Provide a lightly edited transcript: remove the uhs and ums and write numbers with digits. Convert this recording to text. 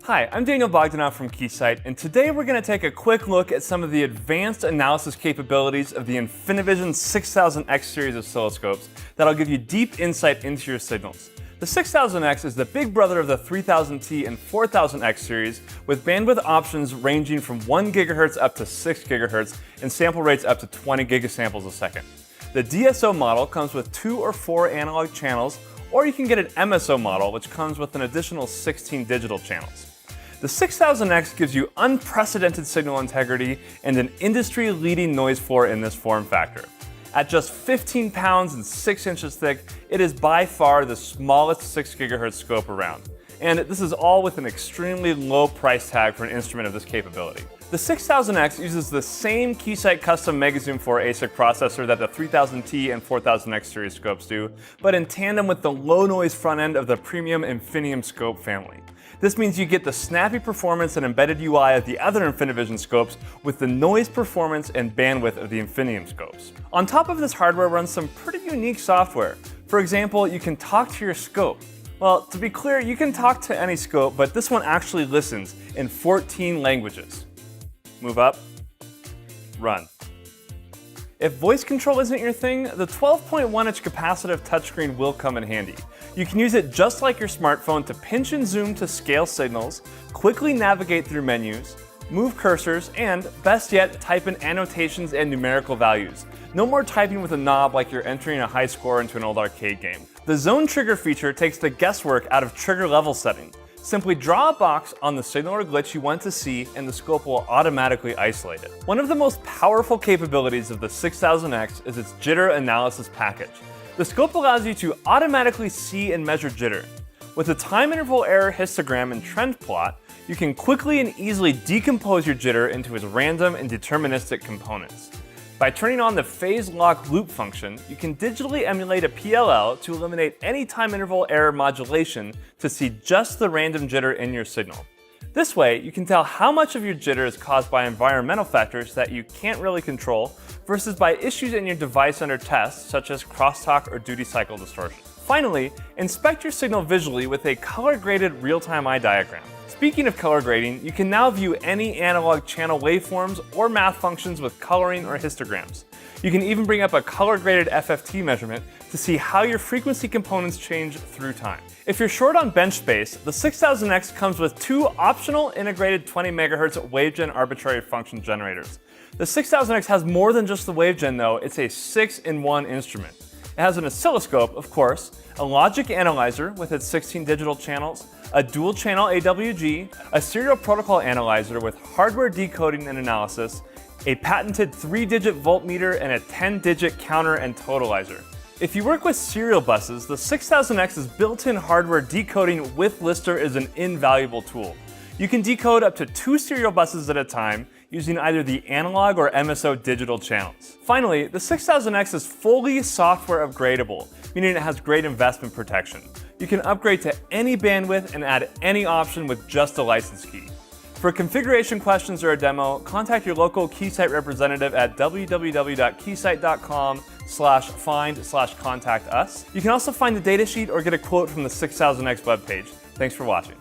Hi, I'm Daniel Bogdanow from Keysight, and today we're going to take a quick look at some of the advanced analysis capabilities of the InfiniiVision 6000X series oscilloscopes that'll give you deep insight into your signals. The 6000X is the big brother of the 3000T and 4000X series, with bandwidth options ranging from 1 GHz up to 6 GHz and sample rates up to 20 gigasamples a second. The DSO model comes with 2 or 4 analog channels, or you can get an MSO model, which comes with an additional 16 digital channels. The 6000X gives you unprecedented signal integrity and an industry-leading noise floor in this form factor. At just 15 pounds and 6 inches thick, it is by far the smallest 6 GHz scope around. And this is all with an extremely low price tag for an instrument of this capability. The 6000X uses the same Keysight custom Megazoom 4 ASIC processor that the 3000T and 4000X series scopes do, but in tandem with the low noise front end of the premium Infinium scope family. This means you get the snappy performance and embedded UI of the other InfiniiVision scopes with the noise performance and bandwidth of the Infinium scopes. On top of this hardware runs some pretty unique software. For example, you can talk to your scope. Well, to be clear, you can talk to any scope, but this one actually listens in 14 languages. Move up, run. If voice control isn't your thing, the 12.1-inch capacitive touchscreen will come in handy. You can use it just like your smartphone to pinch and zoom to scale signals, quickly navigate through menus, move cursors, and, best yet, type in annotations and numerical values. No more typing with a knob like you're entering a high score into an old arcade game. The zone trigger feature takes the guesswork out of trigger level setting. Simply draw a box on the signal or glitch you want to see and the scope will automatically isolate it. One of the most powerful capabilities of the 6000X is its jitter analysis package. The scope allows you to automatically see and measure jitter. With a time interval error histogram and trend plot, you can quickly and easily decompose your jitter into its random and deterministic components. By turning on the phase lock loop function, you can digitally emulate a PLL to eliminate any time interval error modulation to see just the random jitter in your signal. This way, you can tell how much of your jitter is caused by environmental factors that you can't really control versus by issues in your device under test, such as crosstalk or duty cycle distortion. Finally, inspect your signal visually with a color-graded real-time eye diagram. Speaking of color grading, you can now view any analog channel waveforms or math functions with coloring or histograms. You can even bring up a color-graded FFT measurement to see how your frequency components change through time. If you're short on bench space, the 6000X comes with 2 optional integrated 20 MHz WaveGen arbitrary function generators. The 6000X has more than just the WaveGen though, it's a 6-in-1 instrument. It has an oscilloscope, of course, a logic analyzer with its 16 digital channels, a dual-channel AWG, a serial protocol analyzer with hardware decoding and analysis, a patented 3-digit voltmeter, and a 10-digit counter and totalizer. If you work with serial buses, the 6000X's built-in hardware decoding with Lister is an invaluable tool. You can decode up to 2 serial buses at a time using either the analog or MSO digital channels. Finally, the 6000X is fully software upgradable, meaning it has great investment protection. You can upgrade to any bandwidth and add any option with just a license key. For configuration questions or a demo, contact your local Keysight representative at www.keysight.com/find/contact us. You can also find the datasheet or get a quote from the 6000X webpage. Thanks for watching.